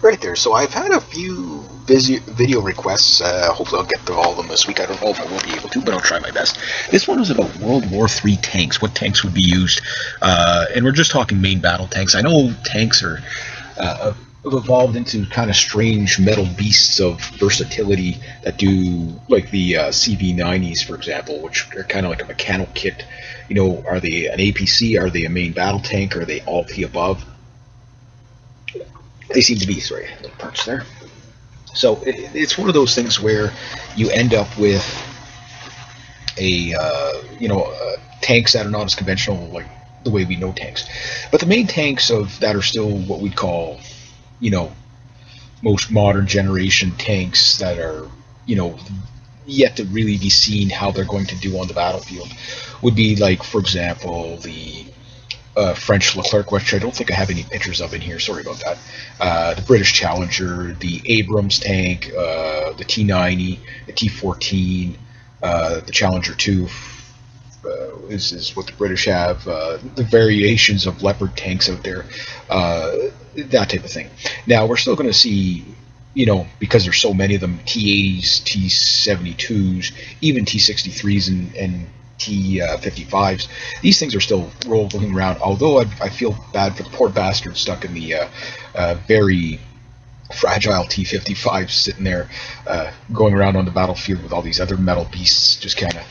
Right there. So I've had a few video requests. Hopefully I'll get to all of them this week. I don't know if I will be able to, but I'll try my best. This one was about World War III tanks. What tanks would be used? And we're just talking main battle tanks. I know tanks are have evolved into kind of strange metal beasts of versatility that do, like the CV90s, for example, which are kind of like a mechanical kit. You know, are they an APC? Are they a main battle tank? Are they all of the above? They seem to be, sorry, little parts there. So it's one of those things where you end up with tanks that are not as conventional, like the way we know tanks. But the main tanks that are still what we'd call, most modern generation tanks that are, yet to really be seen how they're going to do on the battlefield would be, like, for example, the French Leclerc, which I don't think I have any pictures of in here. Sorry about that. The British Challenger, the Abrams tank, the T90, the T14, the Challenger 2 is what the British have. The variations of Leopard tanks out there, that type of thing. Now we're still going to see, because there's so many of them, T80s, T72s, even T63s and T55s. These things are still rolling around, although I feel bad for the poor bastard stuck in the very fragile T55 sitting there going around on the battlefield with all these other metal beasts just kind of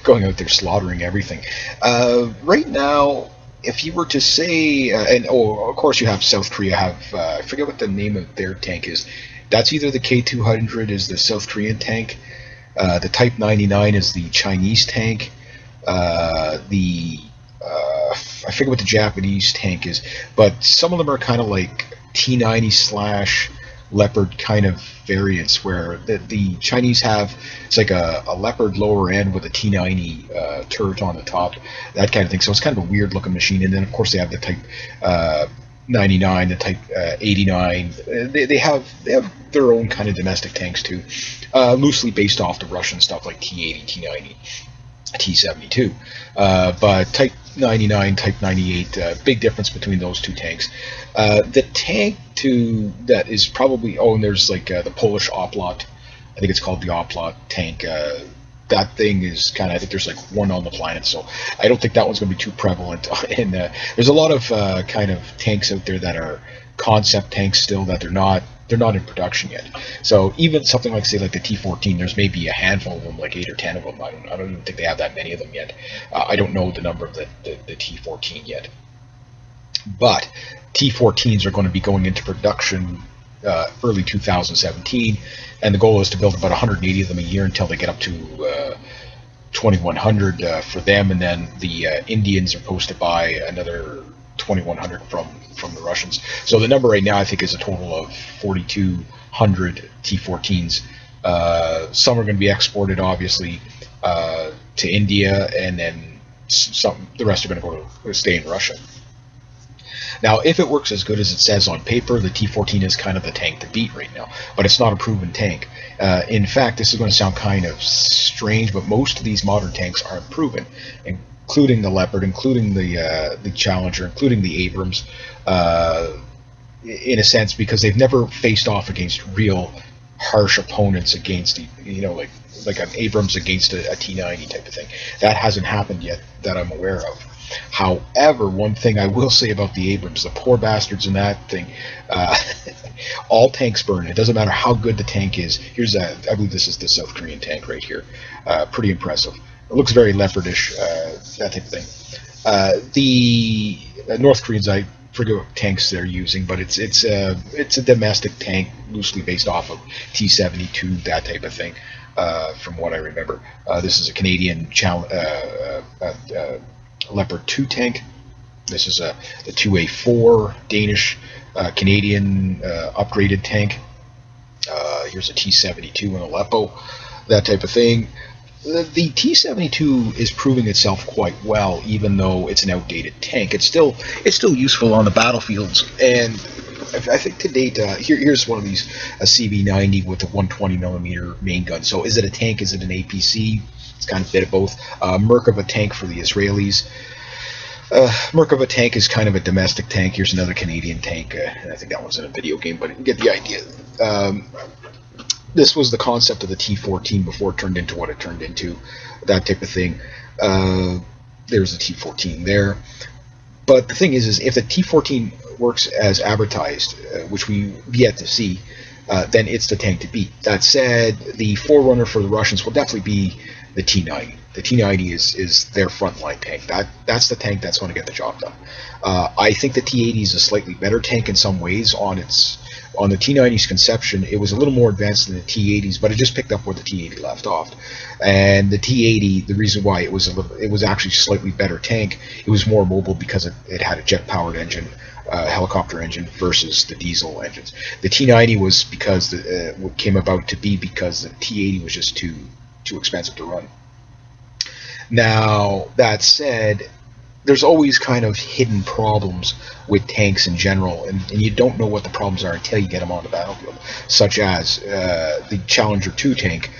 going out there slaughtering everything. Right now, if you were to say, of course you have South Korea have, I forget what the name of their tank is. That's either the K200 is the South Korean tank, the Type 99 is the Chinese tank, I forget what the Japanese tank is, but some of them are kind of like T90 / Leopard kind of variants, where the Chinese have, it's like a Leopard lower end with a T90 turret on the top, that kind of thing. So it's kind of a weird looking machine. And then of course they have the Type 99, the Type 89. They have their own kind of domestic tanks too, loosely based off the Russian stuff like T80, T90, T72. But Type 99, Type 98, big difference between those two tanks. The tank that is probably, and there's like the Polish Oplot, I think it's called the Oplot tank. That thing is kind of, I think there's like one on the planet, so I don't think that one's going to be too prevalent. And there's a lot of kind of tanks out there that are concept tanks still, that they're not in production yet. So even something like, say, like the T14, there's maybe a handful of them, like 8 or 10 of them. I don't even think they have that many of them yet. I don't know the number of the T14 yet. But T14s are going to be going into production early 2017, and the goal is to build about 180 of them a year until they get up to 2,100 for them, and then the Indians are supposed to buy another 2,100 from the Russians. So the number right now, I think, is a total of 4,200 T14s. Some are going to be exported, obviously, to India, and then the rest are going to stay in Russia. Now, if it works as good as it says on paper, the T14 is kind of the tank to beat right now, but it's not a proven tank. In fact, this is going to sound kind of strange, but most of these modern tanks aren't proven, including the Leopard, including the Challenger, including the Abrams, in a sense, because they've never faced off against real harsh opponents against, like an Abrams against a T90 type of thing. That hasn't happened yet that I'm aware of. However, one thing I will say about the Abrams, the poor bastards in that thing, all tanks burn. It doesn't matter how good the tank is. I believe this is the South Korean tank right here. Pretty impressive. It looks very Leopardish, that type of thing. The North Koreans, I forget what tanks they're using, but it's a domestic tank, loosely based off of T72, that type of thing, from what I remember. This is a Canadian Leopard 2 tank. This is the 2A4 Danish Canadian upgraded tank. Here's a T72 and Aleppo, that type of thing. The T72 is proving itself quite well, even though it's an outdated tank. It's still useful on the battlefields, and I think to date, here's one of these, a CV90 with a 120mm main gun. So is it a tank? Is it an APC? It's kind of a bit of both. Merkava tank for the Israelis. Merkava tank is kind of a domestic tank. Here's another Canadian tank. I think that one's in a video game, but you get the idea. This was the concept of the T14 before it turned into what it turned into, that type of thing. There's the T14 there. But the thing is if the T14 works as advertised, which we've yet to see, then it's the tank to beat. That said, the forerunner for the Russians will definitely be the T90. The T90 is their frontline tank. That's the tank that's going to get the job done. I think the T80 is a slightly better tank in some ways. On the T90's conception, it was a little more advanced than the T80s, but it just picked up where the T80 left off. And the T80, the reason why it was actually a slightly better tank, it was more mobile because it had a jet-powered engine, helicopter engine versus the diesel engines. The T90 was because what came about to be because the T80 was just too expensive to run. Now, that said, there's always kind of hidden problems with tanks in general, and you don't know what the problems are until you get them on the battlefield, such as the Challenger 2 tank,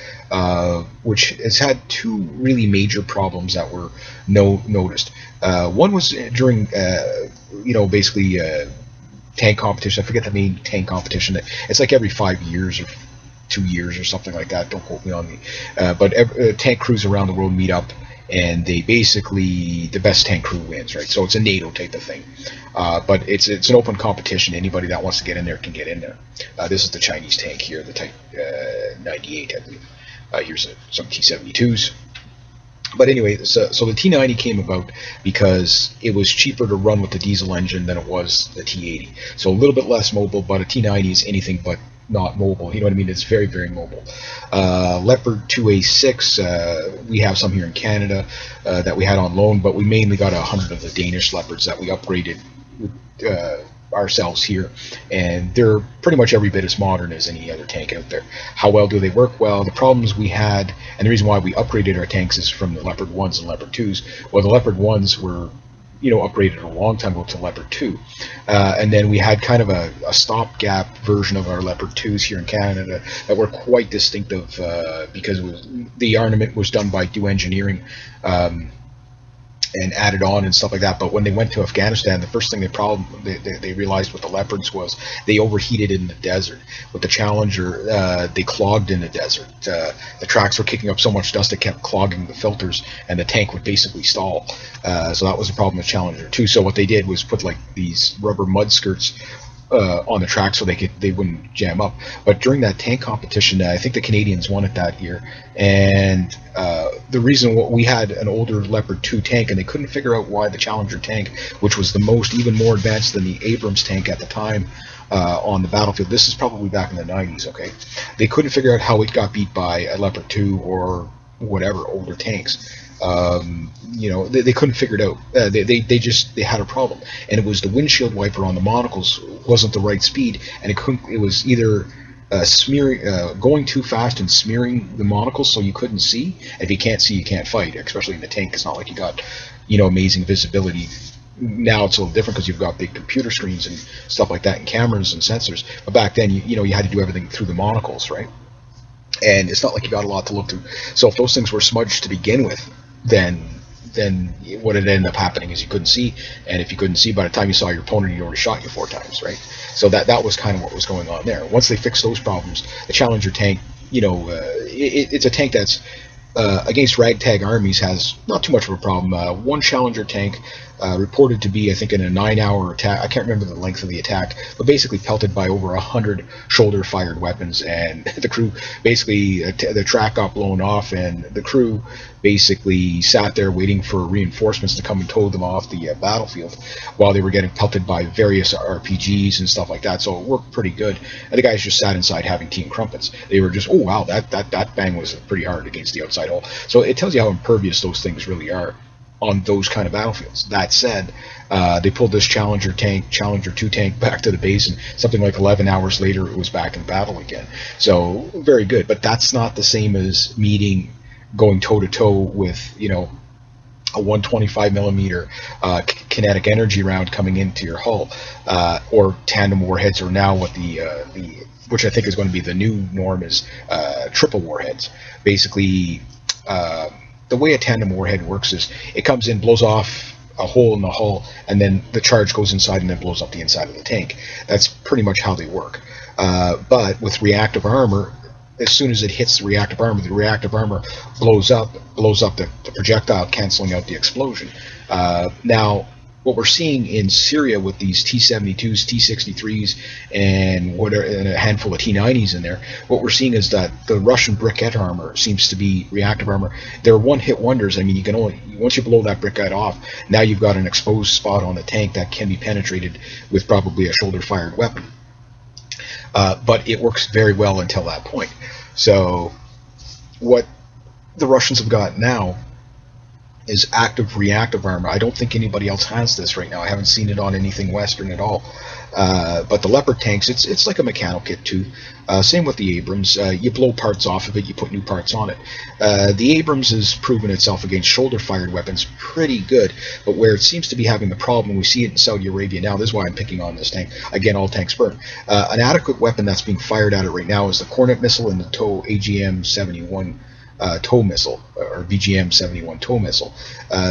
which has had two really major problems that were noticed. One was during, basically tank competition. I forget the main tank competition. It's like every 5 years or 2 years or something like that. Don't quote me on the. But tank crews around the world meet up, and they basically, the best tank crew wins, right? So it's a NATO type of thing, but it's an open competition. Anybody that wants to get in there can get in there. This is the Chinese tank here, the Type 98, I believe. Here's some T-72s. But anyway, so the T-90 came about because it was cheaper to run with the diesel engine than it was the T-80. So a little bit less mobile, but a T-90 is anything but not mobile. You know what I mean? It's very, very mobile. Leopard 2A6, we have some here in Canada that we had on loan, but we mainly got 100 of the Danish Leopards that we upgraded ourselves here, and they're pretty much every bit as modern as any other tank out there. How well do they work? Well, the problems we had, and the reason why we upgraded our tanks is from the Leopard 1s and Leopard 2s. Well, the Leopard 1s were upgraded a long time ago to Leopard 2. And then we had kind of a stopgap version of our Leopard 2s here in Canada that were quite distinctive because the armament was done by Do Engineering and added on and stuff like that. But when they went to Afghanistan, the first thing they realized with the Leopards was they overheated in the desert. With the Challenger, they clogged in the desert. The tracks were kicking up so much dust it kept clogging the filters, and the tank would basically stall. So that was the problem with Challenger too. So what they did was put like these rubber mud skirts on the track so they wouldn't jam up. But during that tank competition, I think the Canadians won it that year, and the reason we had an older Leopard 2 tank, and they couldn't figure out why the Challenger tank, which was even more advanced than the Abrams tank at the time on the battlefield, this is probably back in the 90s, okay, they couldn't figure out how it got beat by a Leopard 2 or whatever older tanks. They couldn't figure it out. They had a problem, and it was the windshield wiper on the monocles wasn't the right speed, and it was either going too fast and smearing the monocles so you couldn't see. If you can't see, you can't fight, especially in the tank. It's not like you got amazing visibility. Now it's a little different because you've got big computer screens and stuff like that, and cameras and sensors. But back then, you had to do everything through the monocles, right? And it's not like you got a lot to look through. So if those things were smudged to begin with, then what had ended up happening is you couldn't see, and if you couldn't see, by the time you saw your opponent, he'd already shot you 4 times, right? So that was kind of what was going on there. Once they fixed those problems, the Challenger tank, it's a tank that's against ragtag armies has not too much of a problem. One Challenger tank reported to be, I think, in a 9-hour attack. I can't remember the length of the attack, but basically pelted by over 100 shoulder-fired weapons, and the crew basically the track got blown off, and the crew basically sat there waiting for reinforcements to come and tow them off the battlefield while they were getting pelted by various RPGs and stuff like that. So it worked pretty good, and the guys just sat inside having tea and crumpets. They were just, oh wow, that bang was pretty hard against the outside hull. So it tells you how impervious those things really are on those kind of battlefields. That said, they pulled this Challenger 2 tank back to the base, and something like 11 hours later it was back in battle again. So very good, but that's not the same as going toe-to-toe with a 125 millimeter kinetic energy round coming into your hull, or tandem warheads, or now what which I think is going to be the new norm is triple warheads. Basically, the way a tandem warhead works is it comes in, blows off a hole in the hull, and then the charge goes inside and then blows up the inside of the tank. That's pretty much how they work. But with reactive armor, as soon as it hits the reactive armor blows up the projectile, canceling out the explosion. Now, what we're seeing in Syria with these T-72s, T-63s, and a handful of T-90s in there, what we're seeing is that the Russian briquette armor seems to be reactive armor. They're one-hit wonders. I mean, you can only, once you blow that briquette off, now you've got an exposed spot on the tank that can be penetrated with probably a shoulder-fired weapon. But it works very well until that point. So what the Russians have got now is active reactive armor. I don't think anybody else has this right now. I haven't seen it on anything Western at all. But the Leopard tanks, it's like a mechanical kit too. Same with the Abrams. You blow parts off of it, you put new parts on it. The Abrams has proven itself against shoulder-fired weapons pretty good, but where it seems to be having the problem, we see it in Saudi Arabia now. This is why I'm picking on this tank. Again, all tanks burn. An adequate weapon that's being fired at it right now is the Cornet missile and the TOW AGM-71 TOW missile, or BGM-71 TOW missile.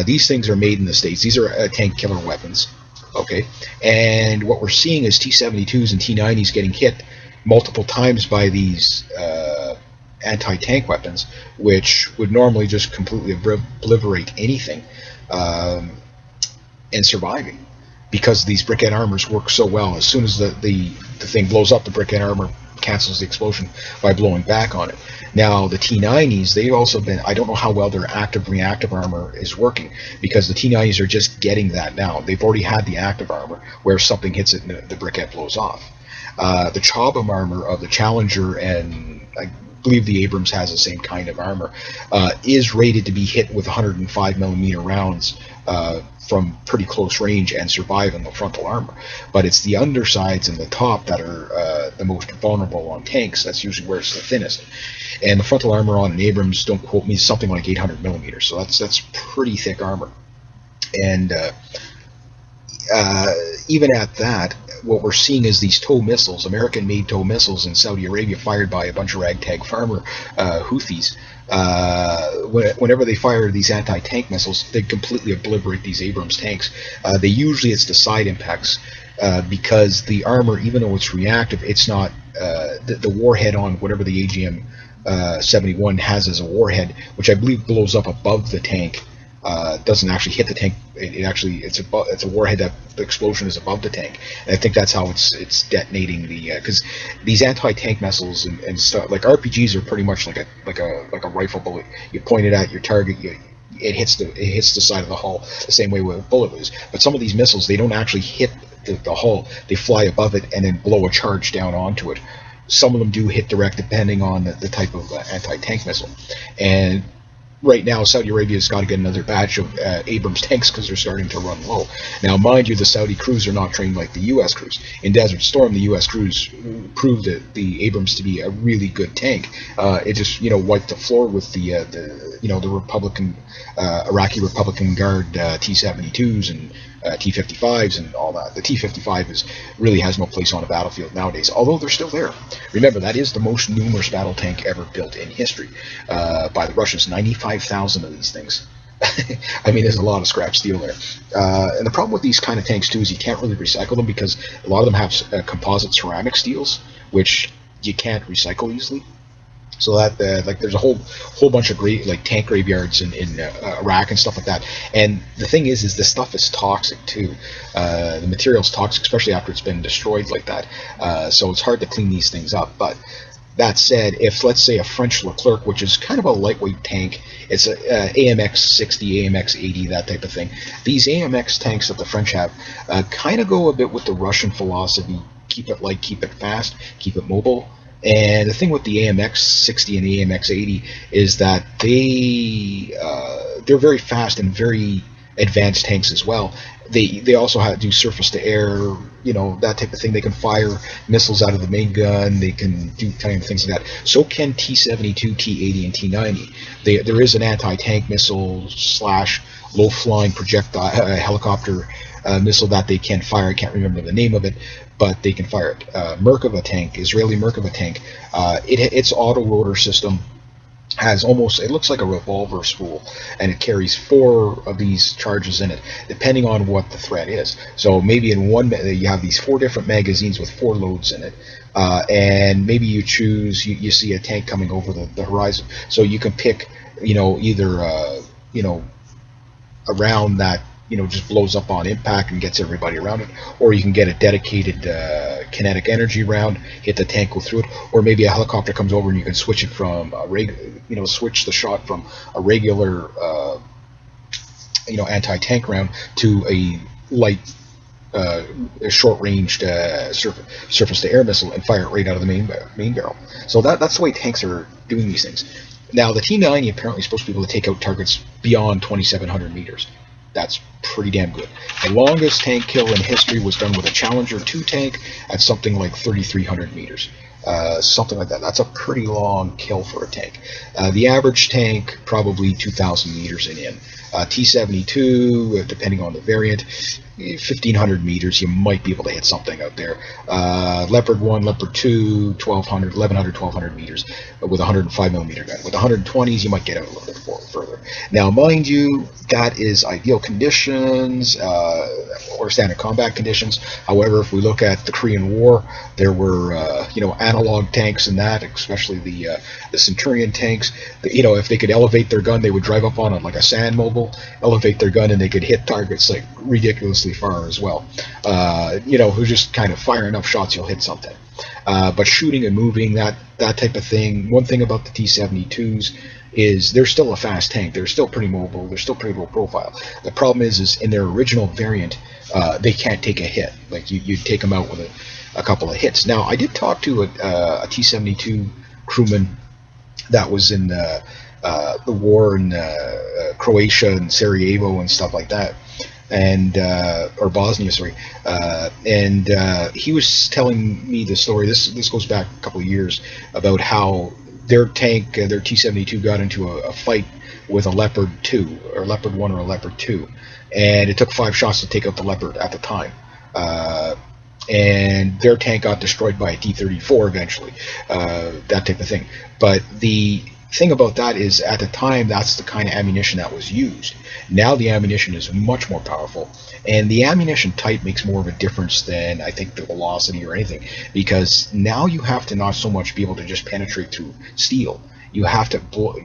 These things are made in the States. These are tank killer weapons. Okay, and what we're seeing is T-72s and T-90s getting hit multiple times by these anti-tank weapons, which would normally just completely obliterate anything, and surviving, because these briquette armors work so well. As soon as the thing blows up, the briquette armor cancels the explosion by blowing back on it. Now, the T-90s, they've also been, I don't know how well their active reactive armor is working, because the T-90s are just getting that now. They've already had the active armor, where something hits it and the briquette blows off. The Chobham armor of the Challenger, and I believe the Abrams has the same kind of armor, is rated to be hit with 105mm rounds from pretty close range and survive in the frontal armor. But it's the undersides and the top that are the most vulnerable on tanks. That's usually where it's the thinnest. And the frontal armor on an Abrams, don't quote me, is something like 800mm. So that's pretty thick armor. And even at that, what we're seeing is these TOW missiles, American-made TOW missiles in Saudi Arabia, fired by a bunch of ragtag farmer Houthis. Whenever they fire these anti-tank missiles, they completely obliterate these Abrams tanks. Usually it's the side impacts, because the armor, even though it's reactive, it's not the warhead on whatever the AGM-71 has as a warhead, which I believe blows up above the tank. Doesn't actually hit the tank. It's a warhead that the explosion is above the tank, and I think that's how it's detonating the, because these anti-tank missiles and stuff like RPGs are pretty much like a rifle bullet. You point it at your target, it hits the side of the hull the same way with a bullet is. But some of these missiles, they don't actually hit the hull; they fly above it and then blow a charge down onto it. Some of them do hit direct, depending on the type of anti-tank missile. And right now, Saudi Arabia's got to get another batch of Abrams tanks, because they're starting to run low. Now, mind you, the Saudi crews are not trained like the U.S. crews. In Desert Storm, the U.S. crews proved the Abrams to be a really good tank. It just wiped the floor with the Republican Iraqi Republican Guard T-72s and T-55s and all that. The T-55 really has no place on a battlefield nowadays, although they're still there. Remember, that is the most numerous battle tank ever built in history by the Russians. 95,000 of these things. I mean, there's a lot of scrap steel there. And the problem with these kind of tanks too is you can't really recycle them, because a lot of them have composite ceramic steels, which you can't recycle easily. So that there's a whole bunch of tank graveyards in Iraq and stuff like that. And the thing is this stuff is toxic too. The material's toxic, especially after it's been destroyed like that. So it's hard to clean these things up. But that said, if let's say a French Leclerc, which is kind of a lightweight tank, it's a AMX 60, AMX 80, that type of thing. These AMX tanks that the French have kind of go a bit with the Russian philosophy: keep it light, keep it fast, keep it mobile. And the thing with the AMX 60 and the AMX 80 is that they're very fast and very advanced tanks as well. They also have to do surface to air, that type of thing. They can fire missiles out of the main gun. They can do kind of things like that. So can T-72, T-80, and T-90. There is an anti-tank missile / low-flying projectile helicopter missile that they can fire. I can't remember the name of it, but they can fire it. Merkava tank, Israeli Merkava tank. Its auto rotor system has almost, it looks like a revolver spool, and it carries 4 of these charges in it, depending on what the threat is. So maybe in one you have these 4 different magazines with 4 loads in it, and maybe you choose, you see a tank coming over the horizon, so you can pick, either you know a round that just blows up on impact and gets everybody around it, or you can get a dedicated kinetic energy round, hit the tank, go through it, or maybe a helicopter comes over and you can switch it from switch the shot from a regular anti-tank round to a light a short-ranged surface-to-air missile and fire it right out of the main barrel. So that's the way tanks are doing these things. Now the T-90 apparently is supposed to be able to take out targets beyond 2,700 meters. That's pretty damn good. The longest tank kill in history was done with a Challenger 2 tank at something like 3,300 meters. Something like that. That's a pretty long kill for a tank. The average tank, probably 2,000 meters in. T-72, depending on the variant, 1,500 meters, you might be able to hit something out there. Leopard 1, Leopard 2, 1,200, 1,100, 1,200 meters with a 105 millimeter gun. With 120s, you might get out a little bit further. Now, mind you, that is ideal conditions or standard combat conditions. However, if we look at the Korean War, there were analog tanks and that, especially the Centurion tanks. If they could elevate their gun, they would drive up on it like a sand mobile, elevate their gun, and they could hit targets like ridiculously far as well. Who just kind of fire enough shots, you'll hit something. But shooting and moving, that type of thing. One thing about the T-72s is they're still a fast tank. They're still pretty mobile. They're still pretty low profile. The problem is in their original variant, they can't take a hit. Like you take them out with a couple of hits. Now, I did talk to a T-72 crewman that was in the war in Croatia and Sarajevo and stuff like that, and or Bosnia, sorry, and he was telling me the story. This goes back a couple of years about how their tank, their T-72, got into a fight with a Leopard 2 or Leopard 1 or a Leopard 2, and it took 5 shots to take out the Leopard at the time. And their tank got destroyed by a T-34 eventually, that type of thing. But the thing about that is, at the time, that's the kind of ammunition that was used. Now the ammunition is much more powerful, and the ammunition type makes more of a difference than, I think, the velocity or anything, because now you have to not so much be able to just penetrate through steel. You have to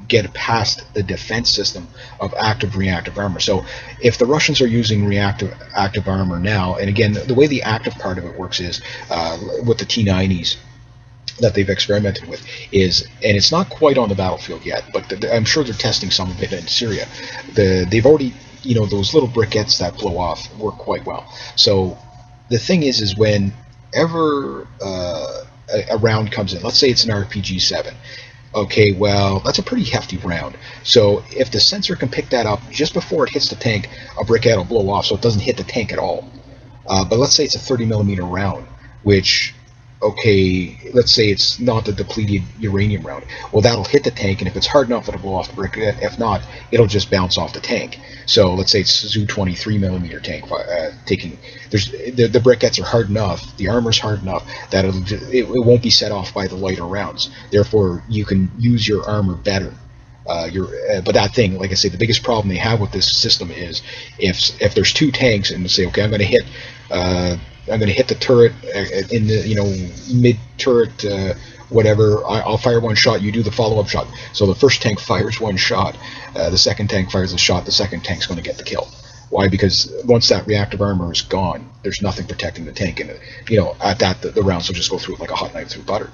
get past the defense system of active-reactive armor. So if the Russians are using active armor now, and again, the way the active part of it works is with the T-90s that they've experimented with is, and it's not quite on the battlefield yet, but I'm sure they're testing some of it in Syria. They've already, those little briquettes that blow off work quite well. So the thing is whenever a round comes in, let's say it's an RPG-7, okay, well, that's a pretty hefty round. So if the sensor can pick that up just before it hits the tank, a briquette will blow off so it doesn't hit the tank at all. But let's say it's a 30 millimeter round, which, okay, let's say it's not the depleted uranium round. Well, that'll hit the tank, and if it's hard enough, it'll blow off the briquette. If not, it'll just bounce off the tank. So let's say it's Zu 23 millimeter tank taking. The briquettes are hard enough, the armor's hard enough that it won't be set off by the lighter rounds. Therefore, you can use your armor better. But that thing, like I say, the biggest problem they have with this system is if there's 2 tanks and say, okay, I'm going to hit the turret in the mid turret, whatever. I'll fire 1 shot. You do the follow-up shot. So the first tank fires 1 shot. The second tank fires a shot. The second tank's going to get the kill. Why? Because once that reactive armor is gone, there's nothing protecting the tank, and at that the rounds will just go through it like a hot knife through butter.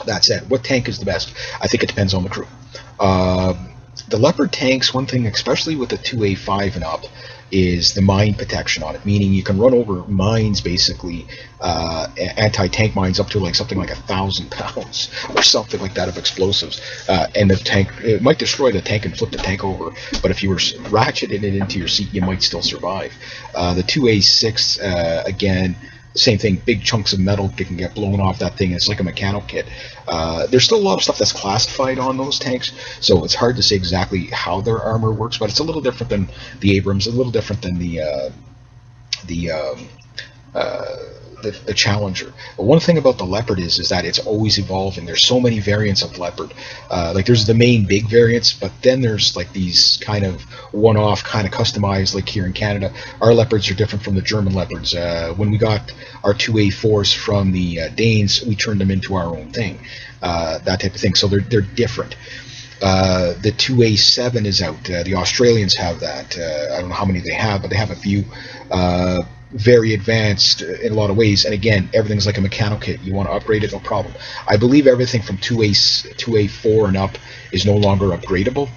That said, what tank is the best? I think it depends on the crew. The Leopard tanks, one thing, especially with the 2A5 and up, is the mine protection on it, meaning you can run over mines, basically anti-tank mines up to something like 1,000 pounds or something like that of explosives, and the tank, it might destroy the tank and flip the tank over, but if you were ratcheting it into your seat, you might still survive. The 2A6, again, same thing, big chunks of metal can get blown off that thing. It's like a mechanical kit. There's still a lot of stuff that's classified on those tanks, so it's hard to say exactly how their armor works, but it's a little different than the Abrams, a little different than the uh, the Challenger. But one thing about the Leopard is that it's always evolving. There's so many variants of Leopard. Like there's the main big variants, but then there's like these kind of one-off, kind of customized. Like here in Canada, our Leopards are different from the German Leopards. When we got our 2A4s from the Danes, we turned them into our own thing. That type of thing. So they're different. The 2A7 is out. The Australians have that. I don't know how many they have, but they have a few. Very advanced in a lot of ways. And again, everything's like a mechanical kit. You want to upgrade it, no problem. I believe everything from 2A4 and up is no longer upgradable.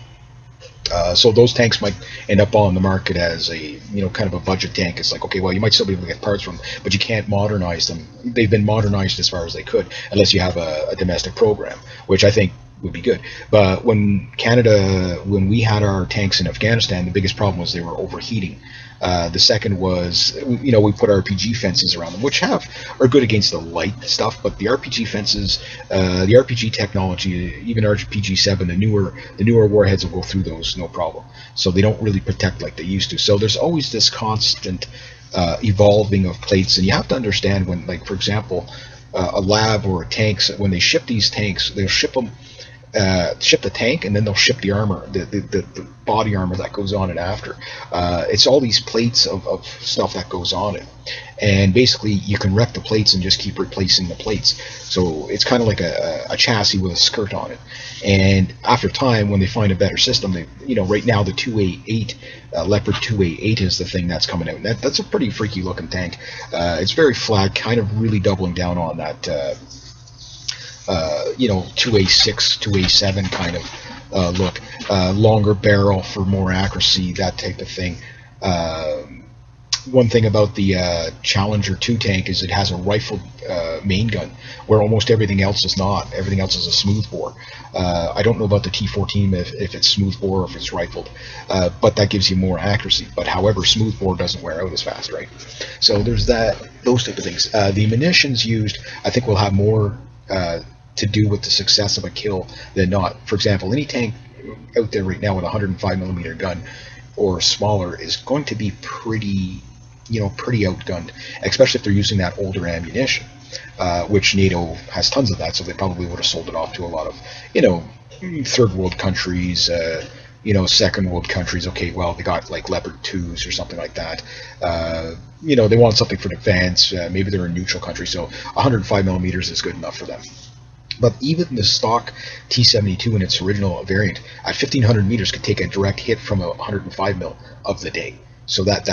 So those tanks might end up on the market as a kind of a budget tank. It's like, okay, well, you might still be able to get parts from them, but you can't modernize them. They've been modernized as far as they could, unless you have a domestic program, which I think would be good. But when we had our tanks in Afghanistan, the biggest problem was they were overheating. The second was, we put RPG fences around them, which are good against the light stuff, but the RPG fences, the RPG technology, even RPG-7, the newer warheads will go through those no problem. So they don't really protect like they used to. So there's always this constant evolving of plates, and you have to understand when, like for example, a lab or a tank, when they ship these tanks, they'll ship the tank, and then they'll ship the armor, the body armor that goes on it after. It's all these plates of stuff that goes on it, and basically you can wreck the plates and just keep replacing the plates. So it's kind of like a chassis with a skirt on it. And after time, when they find a better system, right now the 2A8 Leopard 2A8 is the thing that's coming out. And that's a pretty freaky looking tank. It's very flat, kind of really doubling down on that. 2A6, 2A7 kind of look. Longer barrel for more accuracy, that type of thing. One thing about the Challenger 2 tank is it has a rifled main gun, where almost everything else is not. Everything else is a smoothbore. I don't know about the T14 if it's smoothbore or if it's rifled, but that gives you more accuracy. But however, smoothbore doesn't wear out as fast, right? So there's those type of things. The munitions used, I think, will have more to do with the success of a kill than not. For example, any tank out there right now with a 105mm gun or smaller is going to be pretty outgunned, especially if they're using that older ammunition, which NATO has tons of that, so they probably would have sold it off to a lot of third world countries, second world countries. Okay, well, they got like Leopard 2s or something like that. They want something for defense. Maybe they're a neutral country, so 105mm is good enough for them. But even the stock T-72 in its original variant at 1,500 meters could take a direct hit from a 105mm of the day. So that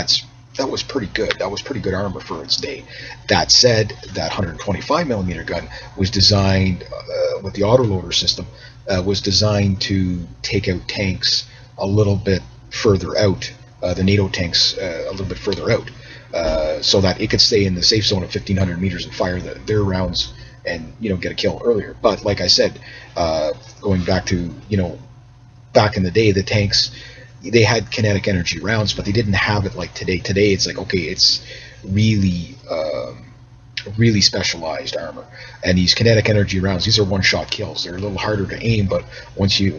was pretty good. That was pretty good armor for its day. That said, that 125mm gun was designed with the autoloader system, was designed to take out tanks a little bit further out, the NATO tanks a little bit further out, so that it could stay in the safe zone of 1,500 meters and fire their rounds and get a kill earlier. But like I said, going back to back in the day, the tanks, they had kinetic energy rounds, but they didn't have it like today. Today it's like, okay, it's really specialized armor, and these kinetic energy rounds, these are one-shot kills. They're a little harder to aim, but once you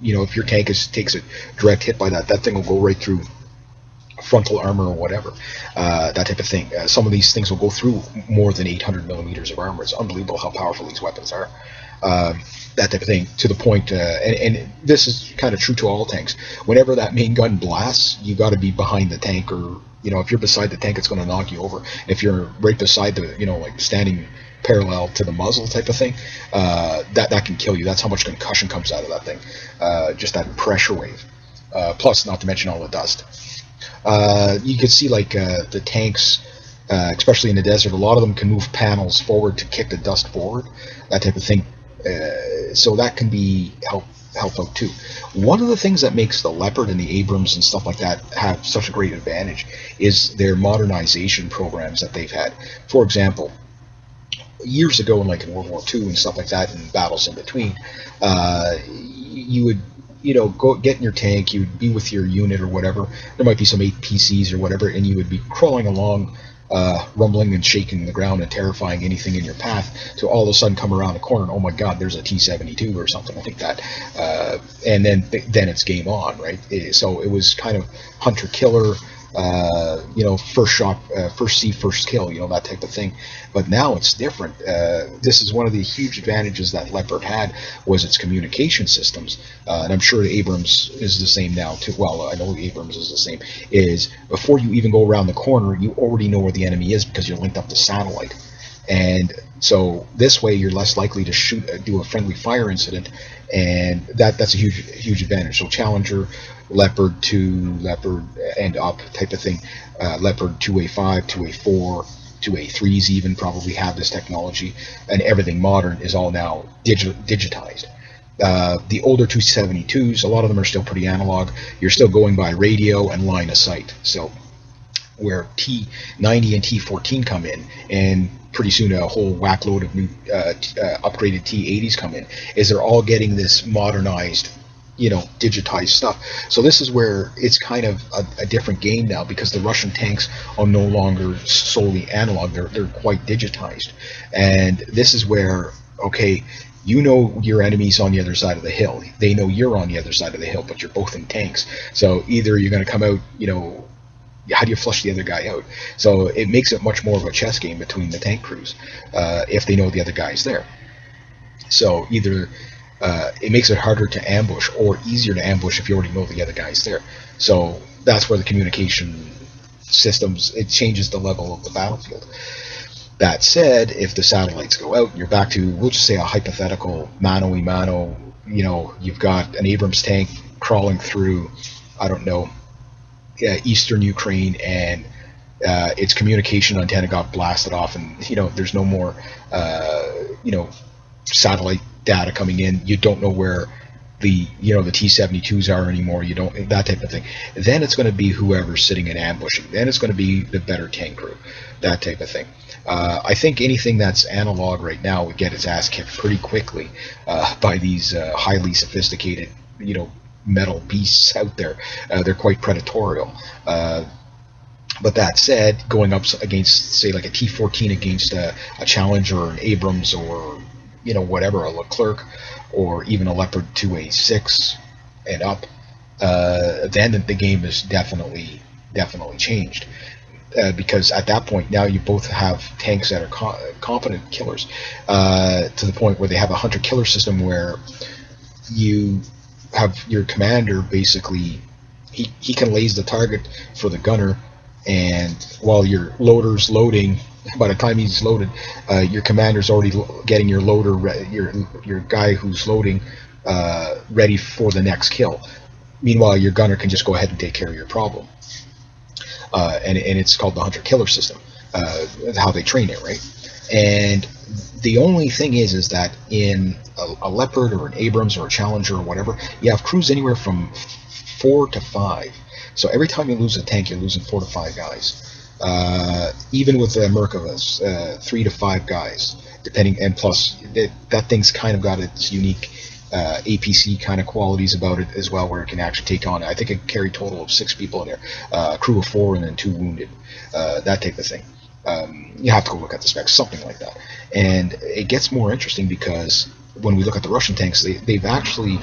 if your tank takes a direct hit by that thing will go right through frontal armor or whatever, that type of thing. Some of these things will go through more than 800mm of armor. It's unbelievable how powerful these weapons are. That type of thing, to the point, and this is kind of true to all tanks. Whenever that main gun blasts, you got to be behind the tank, or if you're beside the tank, it's going to knock you over. If you're right beside the, like standing parallel to the muzzle type of thing, that can kill you. That's how much concussion comes out of that thing. Just that pressure wave. Plus, not to mention all the dust. You can see like the tanks, especially in the desert, a lot of them can move panels forward to kick the dust forward, that type of thing. So that can be help out too. One of the things that makes the Leopard and the Abrams and stuff like that have such a great advantage is their modernization programs that they've had. For example, years ago, in World War II and stuff like that, and battles in between, you would go get in your tank, you'd be with your unit or whatever, there might be some 8 PCs or whatever, and you would be crawling along, rumbling and shaking the ground and terrifying anything in your path, to all of a sudden come around a corner and, oh my god, there's a T-72 or something like that, and then it's game on, right? So it was kind of hunter-killer, first shot, first see, first kill, that type of thing. But now it's different. This is one of the huge advantages that Leopard had, was its communication systems, and I'm sure the Abrams is the same now too. Well, I know the Abrams is the same. Is before you even go around the corner, you already know where the enemy is because you're linked up to satellite. And so this way you're less likely to do a friendly fire incident, and that's a huge advantage. So Challenger, Leopard 2, Leopard and up type of thing, Leopard 2A5, 2A4, 2A3s even probably have this technology, and everything modern is all now digitized. The older 272s, a lot of them are still pretty analog. You're still going by radio and line of sight. So where T90 and T14 come in, and pretty soon a whole whack load of new upgraded T80s come in, is they're all getting this modernized, digitized stuff. So this is where it's kind of a different game now, because the Russian tanks are no longer solely analog, they're quite digitized. And this is where, okay, your enemy's on the other side of the hill, they know you're on the other side of the hill, but you're both in tanks. So either you're going to come out, how do you flush the other guy out? So it makes it much more of a chess game between the tank crews, if they know the other guy's there. So either it makes it harder to ambush, or easier to ambush if you already know the other guy's there. So that's where the communication systems, it changes the level of the battlefield. That said, if the satellites go out, you're back to, we'll just say, a hypothetical mano-a-mano. You've got an Abrams tank crawling through, I don't know, eastern Ukraine, and its communication antenna got blasted off, and there's no more satellite data coming in. You don't know where the T-72s are anymore. You don't, that type of thing. Then it's going to be whoever's sitting in ambushing. Then it's going to be the better tank crew, that type of thing. I think anything that's analog right now would get its ass kicked pretty quickly by these highly sophisticated metal beasts out there. They're quite predatorial. But that said, going up against, say, like a T-14 against a Challenger or an Abrams, or whatever, a Leclerc, or even a Leopard 2A6 and up, then the game is definitely changed. Because at that point, now you both have tanks that are competent killers, to the point where they have a hunter-killer system where you have your commander, basically, he can laze the target for the gunner, and while your loader's loading, by the time he's loaded, your commander's already getting your loader, your guy who's loading, ready for the next kill. Meanwhile, your gunner can just go ahead and take care of your problem. And it's called the hunter-killer system, how they train it, right? And the only thing is that in a Leopard or an Abrams or a Challenger or whatever, you have crews anywhere from 4 to 5. So every time you lose a tank, you're losing 4 to 5 guys. Even with the Merkavas, 3 to 5 guys, depending. And plus, that thing's kind of got its unique APC kind of qualities about it as well, where it can actually take on, I think it carried a total of 6 people in there, a crew of 4 and then 2 wounded, that type of thing. You have to go look at the specs, something like that. And it gets more interesting because when we look at the Russian tanks, they've actually,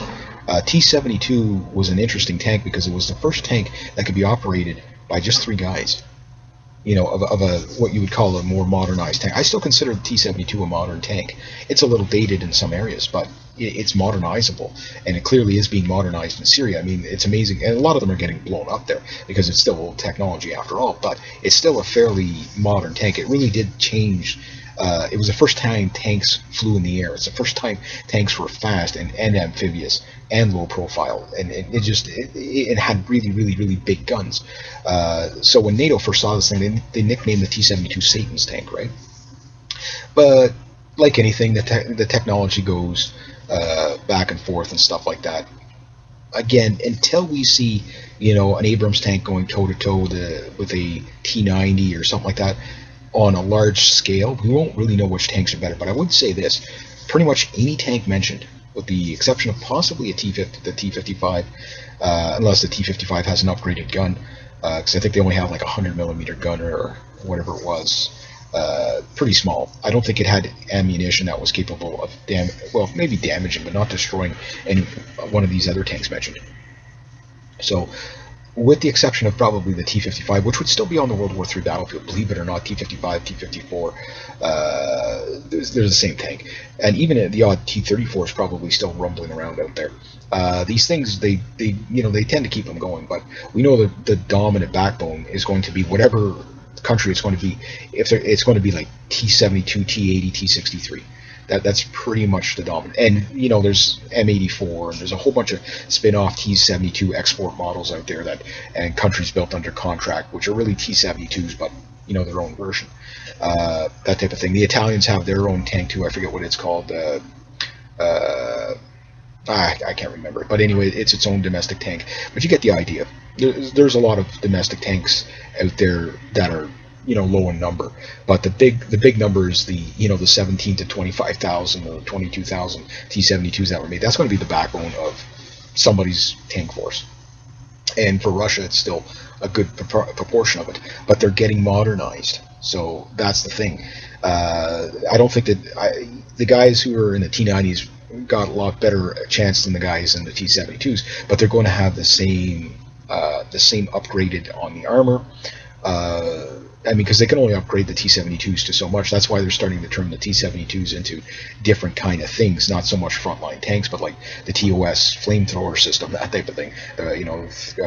T-72 was an interesting tank because it was the first tank that could be operated by just 3 guys. Of a what you would call a more modernized tank. I still consider the T-72 a modern tank. It's a little dated in some areas, but it's modernizable, and it clearly is being modernized in Syria. I mean, it's amazing, and a lot of them are getting blown up there because it's still old technology after all, but it's still a fairly modern tank. It really did change. It was the first time tanks flew in the air. It's the first time tanks were fast and amphibious and low profile, and it had really big guns. So when NATO first saw this thing, they nicknamed the T-72 Satan's tank, right? But like anything, the technology goes back and forth and stuff like that. Again, until we see an Abrams tank going toe to toe with a T-90 or something like that on a large scale, we won't really know which tanks are better. But I would say this: pretty much any tank mentioned, with the exception of possibly the T-55, unless the T-55 has an upgraded gun, because I think they only have like a 100mm gun or whatever it was, pretty small. I don't think it had ammunition that was capable of maybe damaging, but not destroying any one of these other tanks mentioned. So with the exception of probably the T-55, which would still be on the World War III battlefield, believe it or not. T-55, T-54, they're the same tank, and even the odd T-34 is probably still rumbling around out there. These things, they tend to keep them going, but we know that the dominant backbone is going to be whatever country it's going to be. If it's going to be like T-72, T-80, T-63. That's pretty much the dominant. And there's M84 and there's a whole bunch of spin-off T-72 export models out there and countries built under contract, which are really T-72s, but their own version. That type of thing. The Italians have their own tank too. I forget what it's called. I can't remember, but anyway, it's its own domestic tank. But you get the idea. There's a lot of domestic tanks out there that are low in number, but the big number is the 17 to 25,000 or 22,000 T-72s that were made. That's going to be the backbone of somebody's tank force. And for Russia, it's still a good proportion of it, but they're getting modernized. So that's the thing. I don't think that the guys who are in the T-90s got a lot better chance than the guys in the T-72s, but they're going to have the same upgraded on the armor. Because they can only upgrade the T-72s to so much. That's why they're starting to turn the T-72s into different kind of things, not so much frontline tanks, but like the TOS flamethrower system, that type of thing.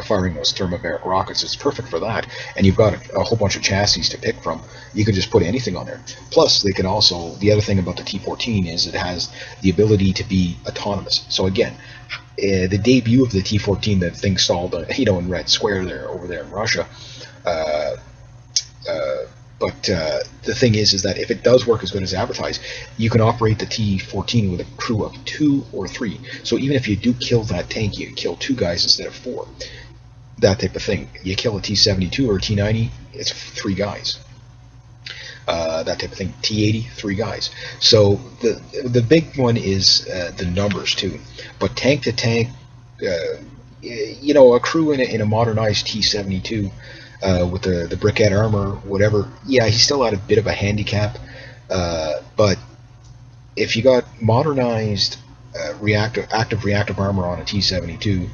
Firing those thermobaric rockets is perfect for that. And you've got a whole bunch of chassis to pick from. You can just put anything on there. Plus, they can also, the other thing about the T-14 is it has the ability to be autonomous. So again, the debut of the T-14, that thing stalled, in Red Square over there in Russia. But the thing is that if it does work as good as advertised, you can operate the T-14 with a crew of 2 or 3. So even if you do kill that tank, you kill 2 guys instead of 4. That type of thing. You kill a T-72 or a T-90, it's 3 guys. That type of thing. T-80, 3 guys. So the big one is the numbers too. But tank to tank, a crew in a modernized T-72. With the briquette armor, whatever, yeah, he's still at a bit of a handicap. But if you got modernized active reactive armor on a T-72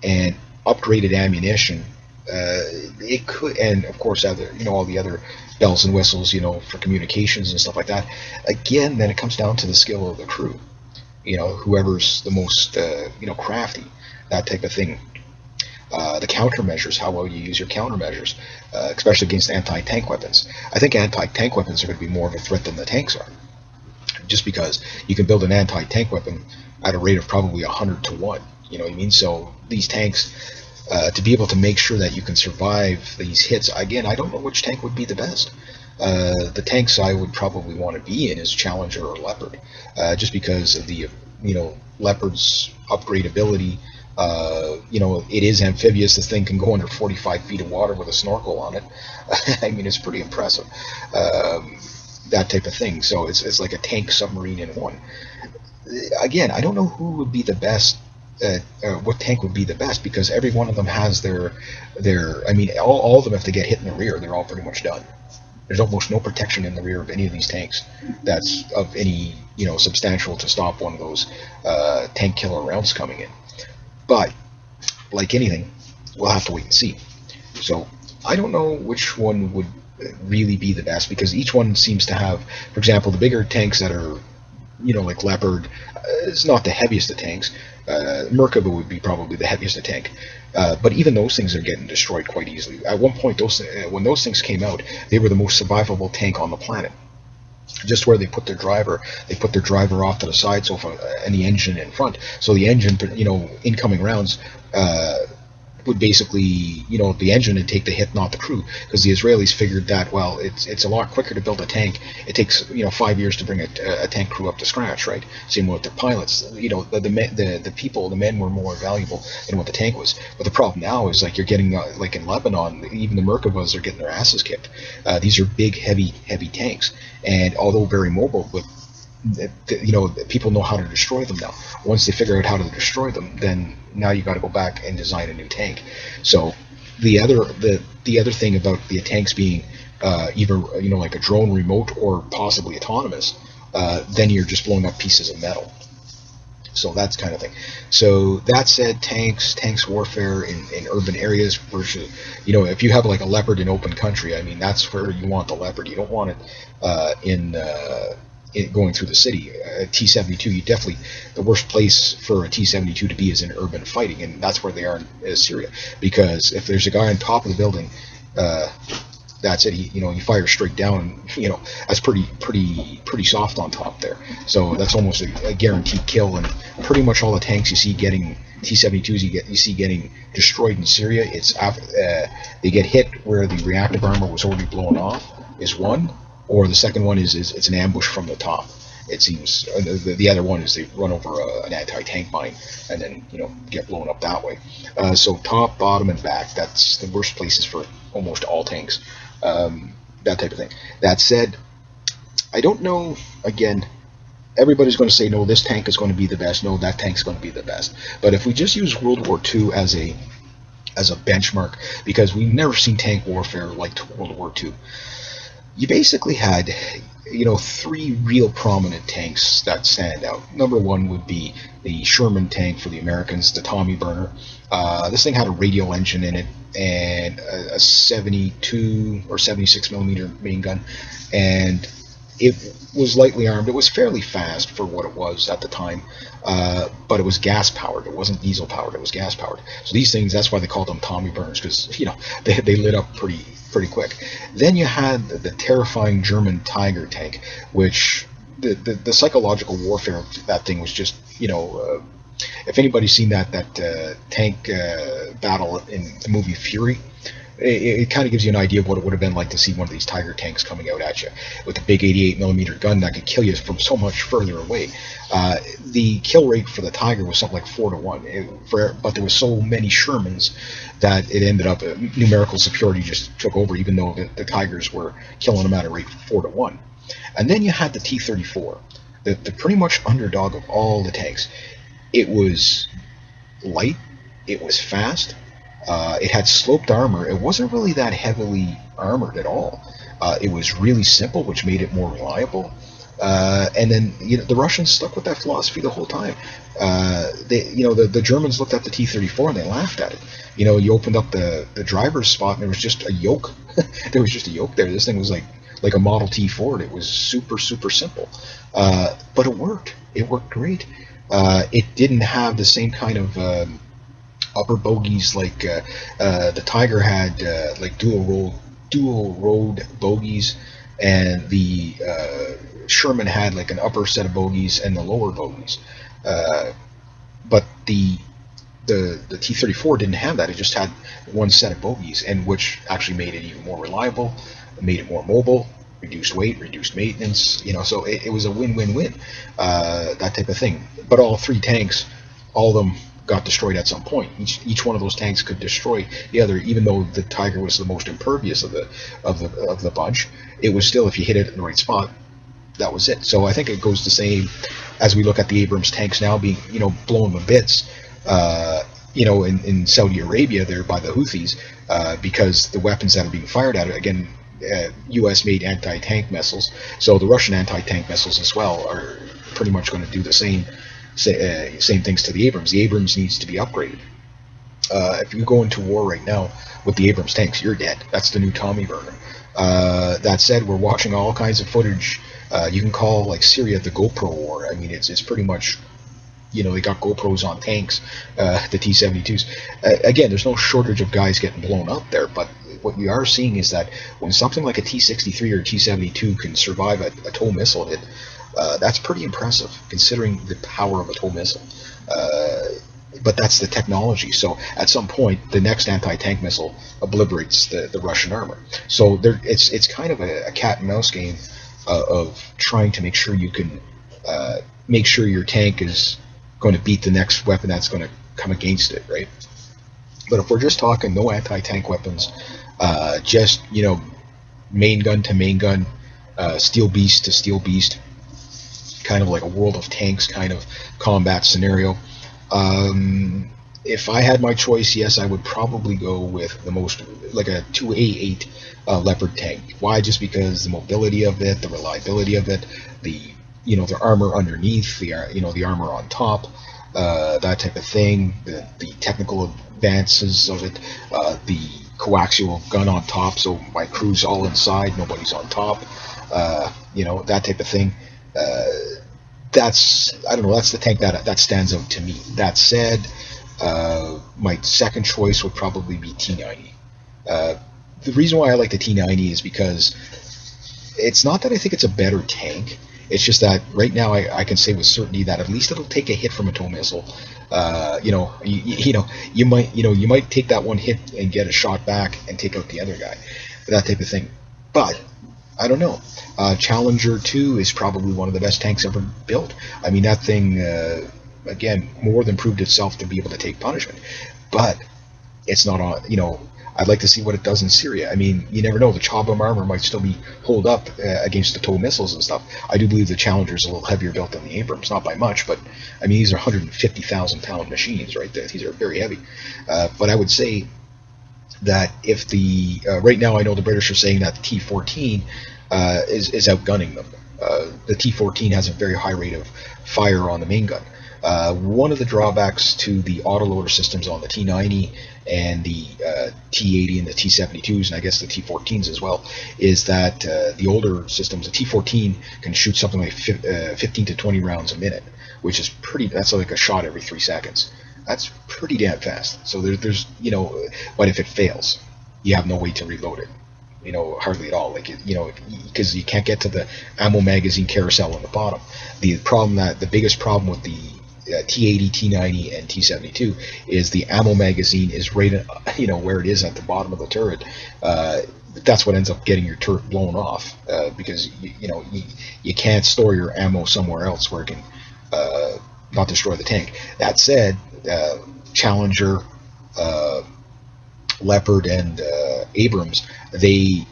and upgraded ammunition, it could, and of course all the other bells and whistles, for communications and stuff like that. Again, then it comes down to the skill of the crew. Whoever's the most crafty, that type of thing. The countermeasures, how well you use your countermeasures, especially against anti-tank weapons. I think anti-tank weapons are going to be more of a threat than the tanks are, just because you can build an anti-tank weapon at a rate of probably 100 to 1. You know what I mean? So these tanks, to be able to make sure that you can survive these hits, again, I don't know which tank would be the best. The tanks I would probably want to be in is Challenger or Leopard, just because of the Leopard's upgradability. It is amphibious. This thing can go under 45 feet of water with a snorkel on it. I mean, it's pretty impressive. That type of thing. So it's like a tank submarine in one. Again, I don't know who would be the best. What tank would be the best, because every one of them has their. I mean, all of them, if they get hit in the rear, they're all pretty much done. There's almost no protection in the rear of any of these tanks that's of any substantial to stop one of those tank killer rounds coming in. But, like anything, we'll have to wait and see. So, I don't know which one would really be the best, because each one seems to have, for example, the bigger tanks that are, like Leopard, it's not the heaviest of tanks. Merkava would be probably the heaviest of tank. But even those things are getting destroyed quite easily. At one point, when those things came out, they were the most survivable tank on the planet. Just where they put their driver off to the side, so and the engine in front. So the engine, incoming rounds would basically, the engine would take the hit, not the crew, because the Israelis figured that, well, it's a lot quicker to build a tank. It takes 5 years to bring a tank crew up to scratch, right? Same with their pilots. The men were more valuable than what the tank was. But the problem now is, like, you're getting like in Lebanon, even the Merkavas are getting their asses kicked. These are big, heavy tanks, and although very mobile, but people know how to destroy them now. Once they figure out how to destroy them, then now you got to go back and design a new tank. So the other thing about the tanks being either like a drone remote or possibly autonomous, then you're just blowing up pieces of metal. So that's kind of thing. So that said, tanks warfare in urban areas versus, if you have like a leopard in open country, I mean that's where you want the leopard. You don't want it in going through the city. T-72, you definitely, the worst place for a T-72 to be is in urban fighting, and that's where they are in Syria. Because if there's a guy on top of the building, uh, that's it. He fires straight down. That's pretty soft on top there. So that's almost a guaranteed kill. And pretty much all the tanks you see getting T-72s, you see getting destroyed in Syria. They get hit where the reactive armor was already blown off is one, or the second one is it's an ambush from the top. It seems the other one is they run over an anti-tank mine and then get blown up that way. So top, bottom, and back. That's the worst places for almost all tanks. That type of thing. That said, I don't know. Again, everybody's going to say no. This tank is going to be the best. No, that tank's going to be the best. But if we just use World War II as a benchmark, because we've never seen tank warfare like World War II. You basically had, three real prominent tanks that stand out. Number one would be the Sherman tank for the Americans, the Tommy Burner. This thing had a radial engine in it and a 72 or 76 millimeter main gun, and it was lightly armed. It was fairly fast for what it was at the time, but it was gas powered. It wasn't diesel powered. It was gas powered. So these things, that's why they called them Tommy Burners, because they lit up pretty quick. Then you had the terrifying German Tiger tank, which the psychological warfare of that thing was just, if anybody's seen that tank battle in the movie Fury, it kind of gives you an idea of what it would have been like to see one of these Tiger tanks coming out at you with a big 88 millimeter gun that could kill you from so much further away. The kill rate for the Tiger was something like 4 to 1, but there was so many Shermans that it ended up numerical superiority just took over, even though the Tigers were killing them at a rate 4 to 1. And then you had the T-34, the pretty much underdog of all the tanks. It was light, it was fast. It had sloped armor. It wasn't really that heavily armored at all. It was really simple, which made it more reliable. And then the Russians stuck with that philosophy the whole time. The Germans looked at the T-34 and they laughed at it. You opened up the driver's spot and there was just a yoke. There was just a yoke there. This thing was like a Model T Ford. It was super simple, but it worked. It worked great. It didn't have the same kind of upper bogies like the Tiger had, like dual road bogies, and the Sherman had like an upper set of bogies and the lower bogies. But the T-34 didn't have that. It just had one set of bogies, and which actually made it even more reliable, made it more mobile, reduced weight, reduced maintenance. So it was a win-win-win, that type of thing. But all three tanks, all of them got destroyed at some point. Each one of those tanks could destroy the other, even though the Tiger was the most impervious of the bunch. It was still, if you hit it in the right spot, that was it. So I think it goes the same as we look at the Abrams tanks now being blown to bits. In Saudi Arabia there by the Houthis, because the weapons that are being fired at it, again, U.S. made anti-tank missiles, so the Russian anti-tank missiles as well are pretty much going to do the same things to the Abrams. The Abrams needs to be upgraded. If you go into war right now with the Abrams tanks, you're dead. That's the new Tommy Burner. That said, we're watching all kinds of footage. You can call like Syria the GoPro war. I mean, it's pretty much, they got GoPros on tanks, the T-72s. Again, there's no shortage of guys getting blown up there, but what you are seeing is that when something like a T-63 or a T-72 can survive a TOW missile hit, that's pretty impressive considering the power of a TOW missile. But that's the technology. So at some point, the next anti-tank missile obliterates the Russian armor. So it's kind of a cat and mouse game of trying to make sure you can make sure your tank is going to beat the next weapon that's going to come against it, right? But if we're just talking no anti-tank weapons, just main gun to main gun, steel beast to steel beast, kind of like a World of Tanks kind of combat scenario. If I had my choice, yes, I would probably go with the most, like a 2A8 Leopard tank. Why? Just because the mobility of it, the reliability of it, the the armor underneath, the armor on top, that type of thing, the technical advances of it, the coaxial gun on top, so my crew's all inside, nobody's on top, that type of thing. Uh, I don't know, that's the tank that stands out to me. That said, my second choice would probably be T90. Uh, the reason why I like the T90 is because it's not that I think it's a better tank. It's just that right now I can say with certainty that at least it'll take a hit from a tow missile. You might take that one hit and get a shot back and take out the other guy, that type of thing. But I don't know. Challenger 2 is probably one of the best tanks ever built. I mean, that thing, again, more than proved itself to be able to take punishment. But it's not on, I'd like to see what it does in Syria. I mean, you never know. The Chobham armor might still be holed up against the TOW missiles and stuff. I do believe the Challenger is a little heavier built than the Abrams, not by much, but I mean, these are 150,000 pound machines, right? These are very heavy. But I would say that if right now I know the British are saying that the T-14 is outgunning them. The T-14 has a very high rate of fire on the main gun. One of the drawbacks to the autoloader systems on the T90 and the T80 and the T72s, and I guess the T14s as well, is that the older systems, the T14 can shoot something like 15 to 20 rounds a minute, which is that's like a shot every 3 seconds. That's pretty damn fast. So there's, but if it fails, you have no way to reload it. Hardly at all. Because you can't get to the ammo magazine carousel on the bottom. The biggest problem with the T80, T90, and T72 is the ammo magazine is right, where it is at the bottom of the turret. That's what ends up getting your turret blown off because you can't store your ammo somewhere else where it can not destroy the tank. That said, Challenger, Leopard, and Abrams, they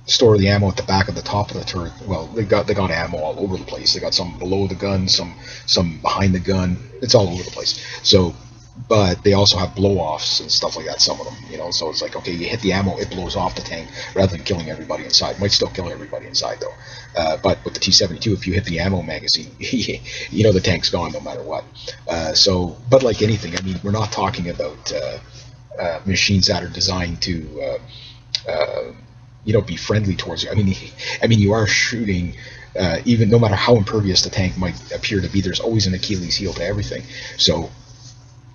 store the ammo at the back of the top of the turret. Well, they got ammo all over the place. They got some below the gun, some behind the gun. It's all over the place. So, but they also have blow-offs and stuff like that. Some of them, So it's like, okay, you hit the ammo, it blows off the tank rather than killing everybody inside. Might still kill everybody inside though. But with the T72, if you hit the ammo magazine, the tank's gone no matter what. But like anything, I mean, we're not talking about machines that are designed to be friendly towards you. I mean, you are shooting, even no matter how impervious the tank might appear to be. There's always an Achilles heel to everything. So,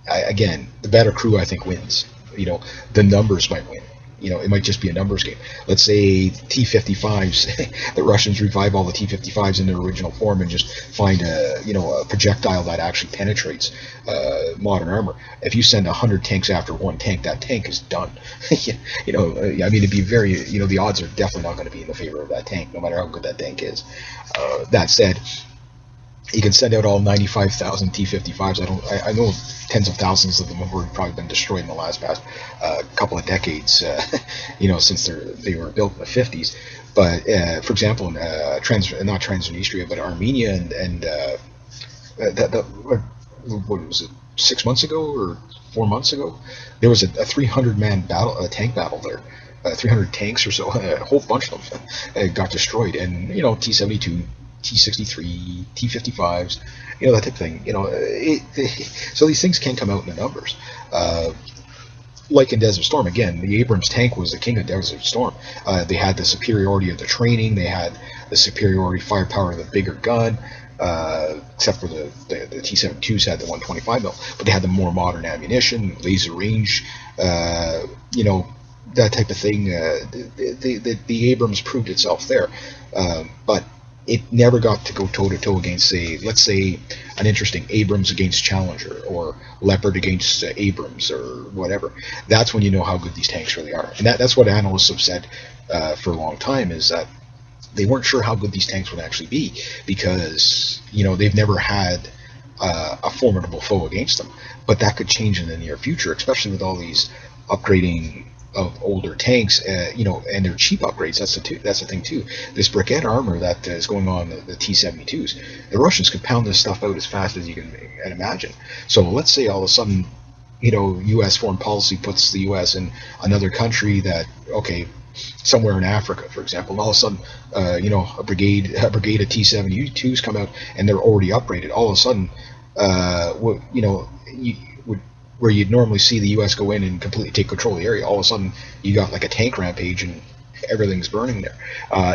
again, the better crew I think wins. The numbers might win. It might just be a numbers game. Let's say T-55s, the Russians revive all the T-55s in their original form and just find a projectile that actually penetrates modern armor. If you send 100 tanks after one tank, that tank is done. It'd be very, the odds are definitely not going to be in the favor of that tank, no matter how good that tank is. That said, you can send out all 95,000 T-55s. I know tens of thousands of them have already probably been destroyed in the last past couple of decades, since they were built in the 50s. But for example, in not Transnistria, but Armenia and what was it, 6 months ago or 4 months ago, there was a 300-man tank battle there. 300 tanks or so, a whole bunch of them got destroyed, and T-72, T-63, T-55s, that type of thing. So these things can come out in the numbers. Like in Desert Storm, again, the Abrams tank was the king of Desert Storm. They had the superiority of the training, they had the superiority firepower of the bigger gun, except for the T-72s had the 125 mil, but they had the more modern ammunition, laser range, that type of thing. The Abrams proved itself there, but it never got to go toe-to-toe against, let's say, an interesting Abrams against Challenger, or Leopard against Abrams, or whatever. That's when you know how good these tanks really are. And that's what analysts have said for a long time, is that they weren't sure how good these tanks would actually be, because, they've never had a formidable foe against them. But that could change in the near future, especially with all these upgrading of older tanks, and they're cheap upgrades. That's the thing too. This briquette armor that is going on the T-72s, the Russians could pound this stuff out as fast as you can imagine. So let's say all of a sudden, U.S. foreign policy puts the U.S. in another country that, okay, somewhere in Africa, for example, and all of a sudden, a brigade of T-72s come out, and they're already upgraded. All of a sudden, where you'd normally see the U.S. go in and completely take control of the area, all of a sudden you got like a tank rampage and everything's burning there.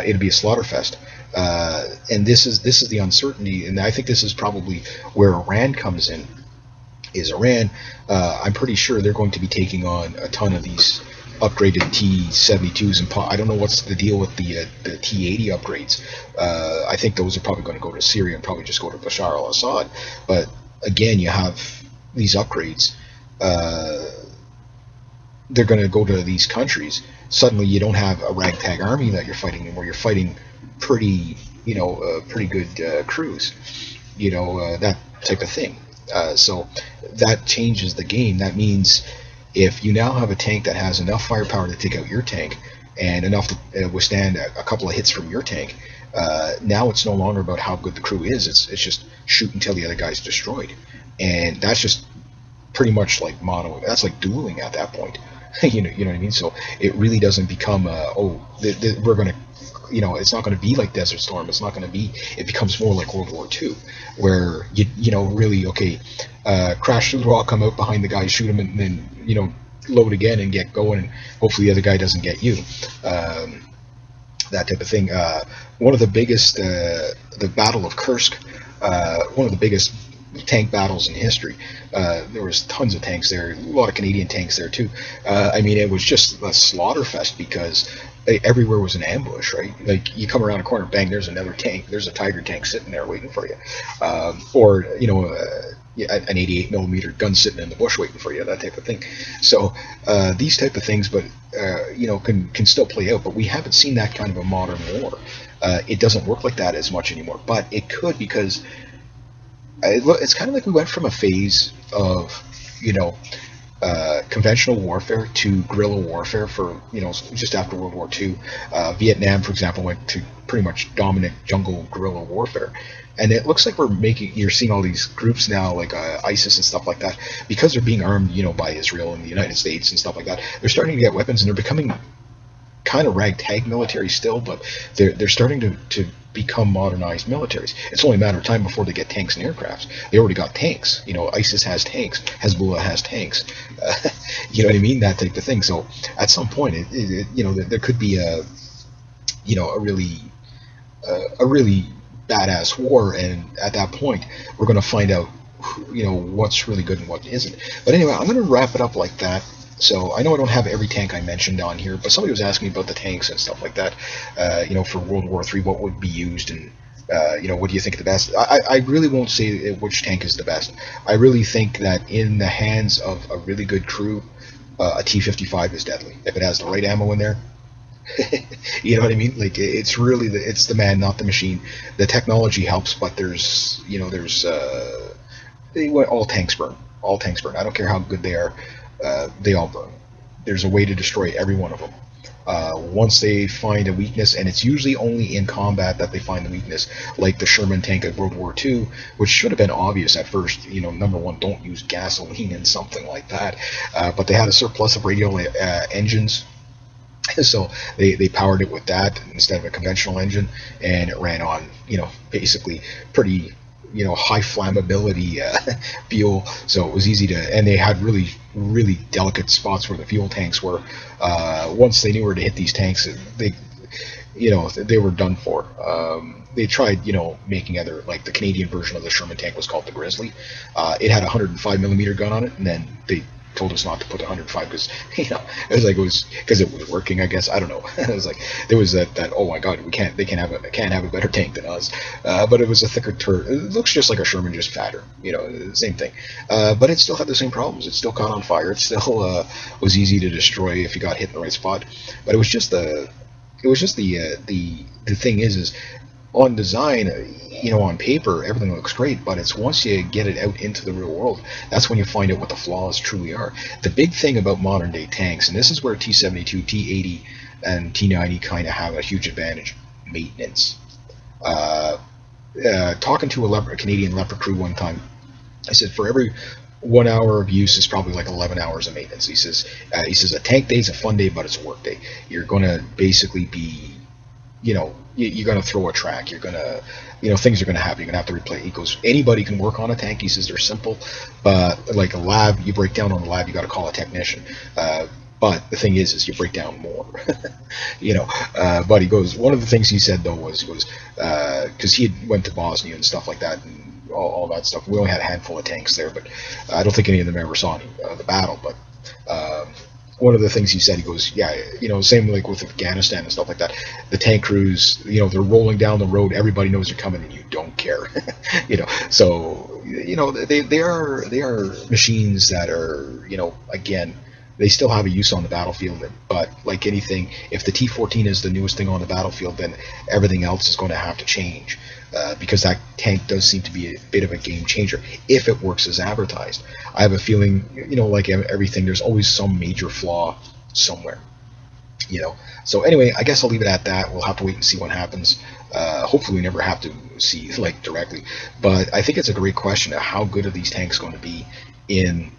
It'd be a slaughter fest. And this is the uncertainty, and I think this is probably where Iran comes in. Is Iran? I'm pretty sure they're going to be taking on a ton of these upgraded T-72s, and I don't know what's the deal with the T-80 upgrades. I think those are probably going to go to Syria and probably just go to Bashar al-Assad. But again, you have these upgrades. They're going to go to these countries. Suddenly, you don't have a ragtag army that you're fighting anymore. You're fighting pretty good crews, that type of thing. So that changes the game. That means if you now have a tank that has enough firepower to take out your tank and enough to withstand a couple of hits from your tank, now it's no longer about how good the crew is. It's just shoot until the other guy's destroyed, and that's just pretty much like mono. That's like dueling at that point. you know what I mean. So it really doesn't become we're gonna. It's not going to be like Desert Storm. It's not going to be. It becomes more like World War II, where really crash through the wall, come out behind the guy, shoot him, and then load again and get going, and hopefully the other guy doesn't get you. That type of thing. One of the biggest, the Battle of Kursk, one of the biggest tank battles in history. There was tons of tanks there, a lot of Canadian tanks there too. It was just a slaughter fest because everywhere was an ambush, right? Like you come around a corner, bang, there's another tank. There's a Tiger tank sitting there waiting for you, or an 88 millimeter gun sitting in the bush waiting for you, that type of thing. So these type of things, but can still play out. But we haven't seen that kind of a modern war. It doesn't work like that as much anymore, but it could, because it's kind of like we went from a phase of conventional warfare to guerrilla warfare for just after World War II. Vietnam, for example, went to pretty much dominant jungle guerrilla warfare, and it looks like you're seeing all these groups now like ISIS and stuff like that, because they're being armed by Israel and the United States and stuff like that. They're starting to get weapons, and they're becoming kind of ragtag military still, but they're starting to become modernized militaries. It's only a matter of time before they get tanks and aircrafts. They already got tanks. ISIS has tanks. Hezbollah has tanks. You know what I mean? That type of thing. So at some point, there could be a really badass war, and at that point, we're going to find out what's really good and what isn't. But anyway, I'm going to wrap it up like that. So I know I don't have every tank I mentioned on here, but somebody was asking me about the tanks and stuff like that. For World War III, what would be used, and what do you think of the best? I really won't say which tank is the best. I really think that in the hands of a really good crew, a T-55 is deadly. If it has the right ammo in there, you know what I mean? Like, it's really it's the man, not the machine. The technology helps, but there's all tanks burn. All tanks burn. I don't care how good they are. They all burn. There's a way to destroy every one of them. Once they find a weakness, and it's usually only in combat that they find the weakness, like the Sherman tank of World War II, which should have been obvious at first. Number one, don't use gasoline in something like that. But they had a surplus of radial engines, so they powered it with that instead of a conventional engine, and it ran on, basically pretty high flammability fuel, so it was easy to, and they had really, really delicate spots where the fuel tanks were. Once they knew where to hit these tanks, they were done for. They tried, making other, like the Canadian version of the Sherman tank was called the Grizzly. It had a 105 millimeter gun on it, and then they told us not to put 105 because it was because it was working, I guess. I don't know. It was like there was that oh my god, they can't have a better tank than us. But it was a thicker turret. It looks just like a Sherman, just fatter. Same thing. But it still had the same problems. It still caught on fire. It still was easy to destroy if you got hit in the right spot. But it was just the thing is on design, on paper, everything looks great, but it's once you get it out into the real world, that's when you find out what the flaws truly are. The big thing about modern day tanks, and this is where T-72, T-80, and T-90 kind of have a huge advantage: maintenance. Talking to a Canadian Leopard crew one time, I said, for every 1 hour of use is probably like 11 hours of maintenance. He says a tank day is a fun day, but it's a work day. You're going to basically be, you're going to throw a track. You're going to, things are going to happen. You're going to have to replace. He goes, anybody can work on a tank. He says they're simple, but like a lab, you break down on the lab, you got to call a technician. But the thing is you break down more, But he goes, one of the things he said though was, because he had went to Bosnia and stuff like that, and all that stuff. We only had a handful of tanks there, but I don't think any of them ever saw the battle. But one of the things he said, he goes, yeah, same like with Afghanistan and stuff like that. The tank crews, they're rolling down the road. Everybody knows they're coming, and you don't care, So they are machines that are, again, they still have a use on the battlefield, but like anything, if the T-14 is the newest thing on the battlefield, then everything else is going to have to change, because that tank does seem to be a bit of a game changer if it works as advertised. I have a feeling, like everything, there's always some major flaw somewhere. So anyway, I guess I'll leave it at that. We'll have to wait and see what happens. Hopefully we never have to see like directly, but I think it's a great question of how good are these tanks going to be in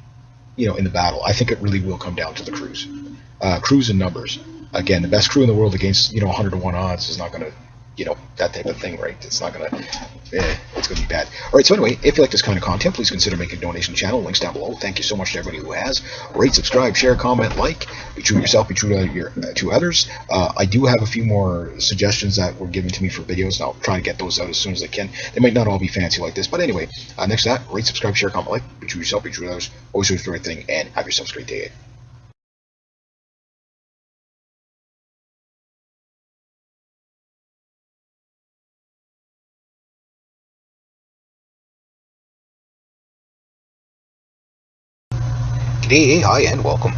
the battle. I think it really will come down to the crews. Crews and numbers. Again, the best crew in the world against 100 to 1 odds is not going to, that type of thing, right? It's not going to, it's going to be bad. All right, so anyway, if you like this kind of content, please consider making a donation to the channel. Links down below. Thank you so much to everybody who has. Rate, subscribe, share, comment, like. Be true to yourself, be true to others. I do have a few more suggestions that were given to me for videos, and I'll try to get those out as soon as I can. They might not all be fancy like this, but anyway, next to that, rate, subscribe, share, comment, like. Be true to yourself, be true to others. Always do the right thing, and have yourselves a great day. G'day, hi, and welcome.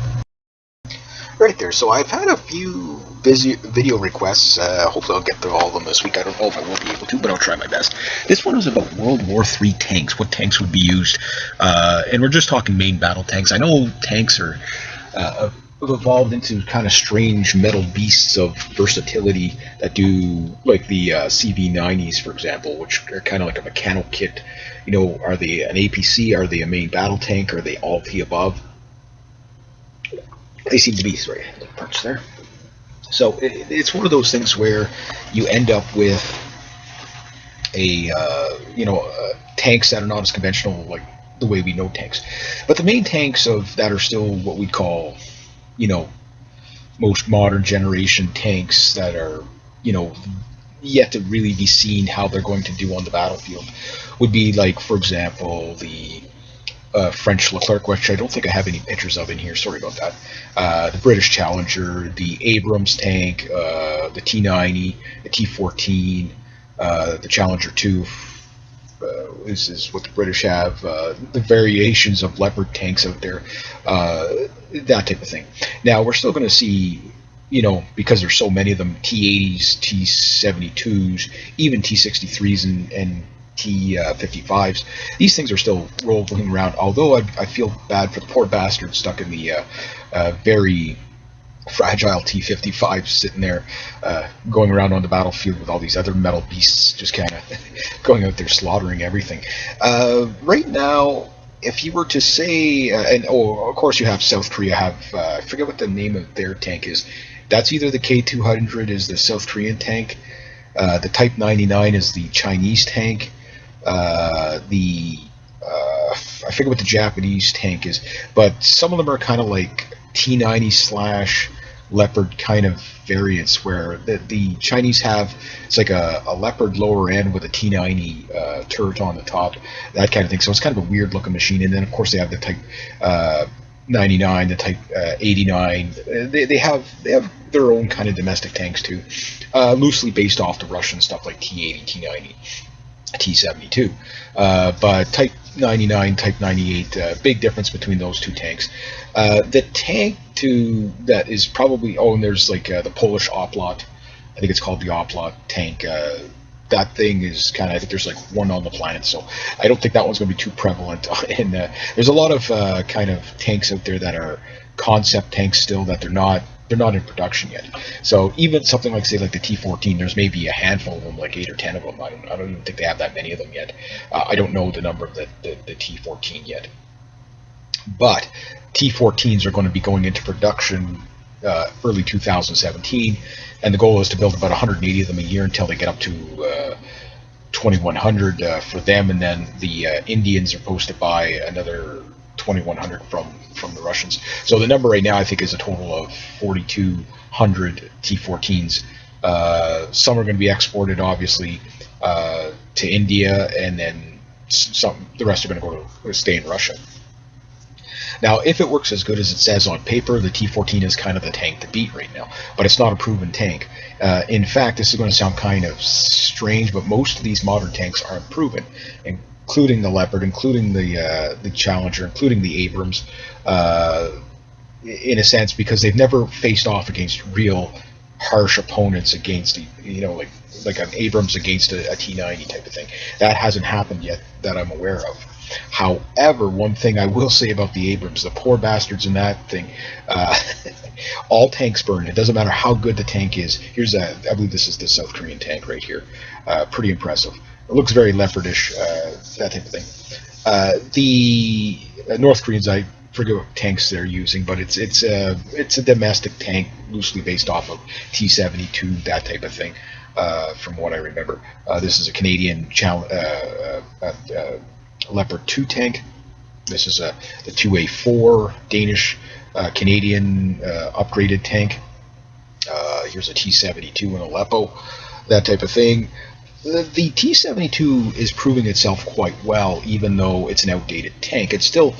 Right there, so I've had a few busy video requests. Hopefully I'll get through all of them this week. I don't know if I will be able to, but I'll try my best. This one was about World War III tanks, what tanks would be used. And we're just talking main battle tanks. I know tanks are have evolved into kind of strange metal beasts of versatility that do, like the CV90s, for example, which are kind of like a mechanical kit. Are they an APC? Are they a main battle tank? Are they all of the above? They seem to be, sorry, a little punch there. So it's one of those things where you end up with tanks that are not as conventional like the way we know tanks. But the main tanks that are still what we call, most modern generation tanks that are, yet to really be seen how they're going to do on the battlefield would be like, for example, the French Leclerc, which I don't think I have any pictures of in here. Sorry about that. The British Challenger, the Abrams tank, the T90, the T14, the Challenger 2. This is what the British have. The variations of Leopard tanks out there, that type of thing. Now we're still going to see, because there's so many of them, T80s, T72s, even T63s and T55s. These things are still rolling around, although I feel bad for the poor bastard stuck in the very fragile T55 sitting there, going around on the battlefield with all these other metal beasts just kind of going out there slaughtering everything. Right now, if you were to say, of course you have South Korea have, I forget what the name of their tank is. That's either the K200 is the South Korean tank, the Type 99 is the Chinese tank, I forget what the Japanese tank is, but some of them are kind of like T90 slash Leopard kind of variants, where the Chinese have, it's like a Leopard lower end with a T90 turret on the top, that kind of thing. So it's kind of a weird looking machine. And then of course they have the Type 99, the Type 89. They have their own kind of domestic tanks too, loosely based off the Russian stuff like T80, T90. T72, but Type 99, Type 98, big difference between those two tanks. The tank that is probably, and there's like the Polish Oplot, I think it's called the Oplot tank. That thing is kind of, I think there's like one on the planet, so I don't think that one's going to be too prevalent. And there's a lot of kind of tanks out there that are concept tanks still, that they're not in production yet. So even something like, say, like the T14, there's maybe a handful of them, like 8 or 10 of them. I don't even think they have that many of them yet. I don't know the number of the T14 yet. But T-14s are going to be going into production early 2017, and the goal is to build about 180 of them a year until they get up to 2,100 for them, and then the Indians are supposed to buy another 2,100 from the Russians. So the number right now, I think, is a total of 4,200 T-14s. Some are going to be exported, obviously, to India, and then the rest are going to stay in Russia. Now, if it works as good as it says on paper, the T-14 is kind of the tank to beat right now, but it's not a proven tank. In fact, this is going to sound kind of strange, but most of these modern tanks aren't proven, including the Leopard, including the Challenger, including the Abrams, in a sense, because they've never faced off against real harsh opponents against, like an Abrams against a T-90 type of thing. That hasn't happened yet that I'm aware of. However, one thing I will say about the Abrams, the poor bastards in that thing, all tanks burn. It doesn't matter how good the tank is. I believe this is the South Korean tank right here. Pretty impressive. It looks very leopardish, that type of thing. The North Koreans, I forget what tanks they're using, but it's a domestic tank, loosely based off of T-72, that type of thing, from what I remember. This is a Canadian Leopard 2 tank. This is the 2A4 Danish Canadian upgraded tank. Here's a T-72 and Aleppo, that type of thing. The T-72 is proving itself quite well, even though it's an outdated tank. It's still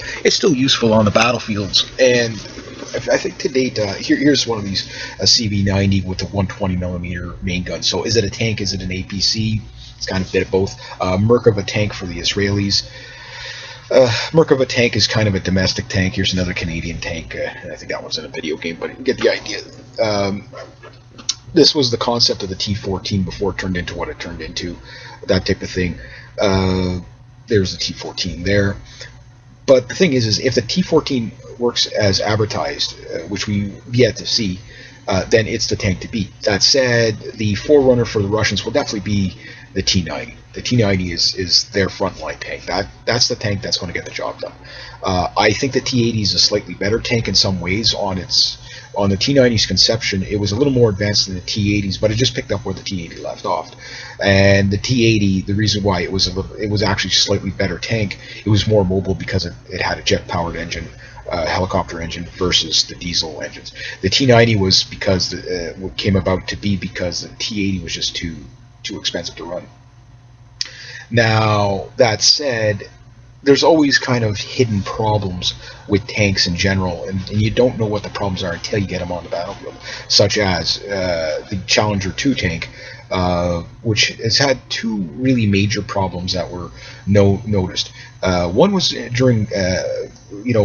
useful on the battlefields, and I think to date, here's one of these, a CV-90 with a 120 millimeter main gun. So is it a tank? Is it an APC? It's kind of a bit of both. Merkava tank for the Israelis. Merkava tank is kind of a domestic tank. Here's another Canadian tank. I think that one's in a video game, but you get the idea. This was the concept of the T-14 before it turned into what it turned into, that type of thing. There's the T-14 there. But the thing is if the T-14 works as advertised, which we've yet to see, then it's the tank to beat. That said, the forerunner for the Russians will definitely be the T-90. The T-90 is their frontline tank. That's the tank that's going to get the job done. I think the T-80 is a slightly better tank in some ways. On the T-90's conception, it was a little more advanced than the T-80s, but it just picked up where the T-80 left off. And the T-80, the reason why it was actually a slightly better tank, it was more mobile because it had a jet-powered engine, helicopter engine, versus the diesel engines. The T-90 was because what came about to be because the T-80 was just too expensive to run. Now, that said, there's always kind of hidden problems with tanks in general, and you don't know what the problems are until you get them on the battlefield, such as the Challenger 2 tank, which has had two really major problems that were noticed. One was during,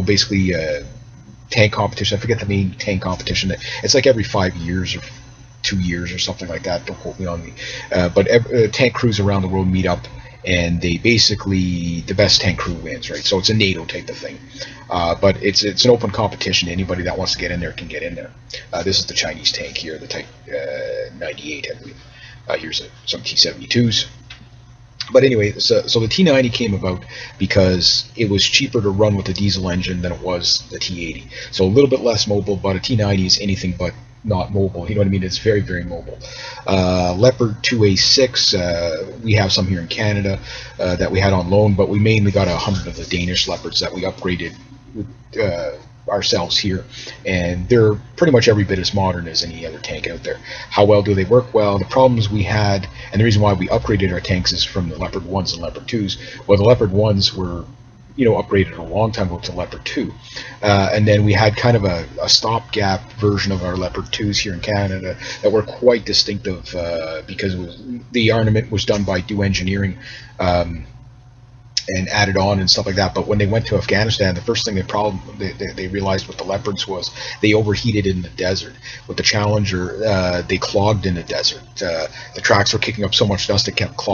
basically tank competition. I forget the main tank competition. It's like every 5 years or 2 years or something like that. Don't quote me on me. But tank crews around the world meet up, and they basically, the best tank crew wins, right? So it's a NATO type of thing. But it's an open competition. Anybody that wants to get in there can get in there. This is the Chinese tank here, the Type 98, I believe. Here's some T-72s. But anyway, so the T-90 came about because it was cheaper to run with the diesel engine than it was the T-80. So a little bit less mobile, but a T-90 is anything but not mobile. You know what I mean? It's very, very mobile. Leopard 2A6, we have some here in Canada that we had on loan, but we mainly got 100 of the Danish Leopards that we upgraded ourselves here, and they're pretty much every bit as modern as any other tank out there. How well do they work? Well, the problems we had, and the reason why we upgraded our tanks is from the Leopard 1s and Leopard 2s. Well, the Leopard 1s were upgraded a long time ago to Leopard 2. And then we had kind of a stopgap version of our Leopard 2s here in Canada that were quite distinctive because the armament was done by Do Engineering and added on and stuff like that. But when they went to Afghanistan, the first thing they realized with the Leopards was they overheated in the desert. With the Challenger, they clogged in the desert. The tracks were kicking up so much dust it kept clogging.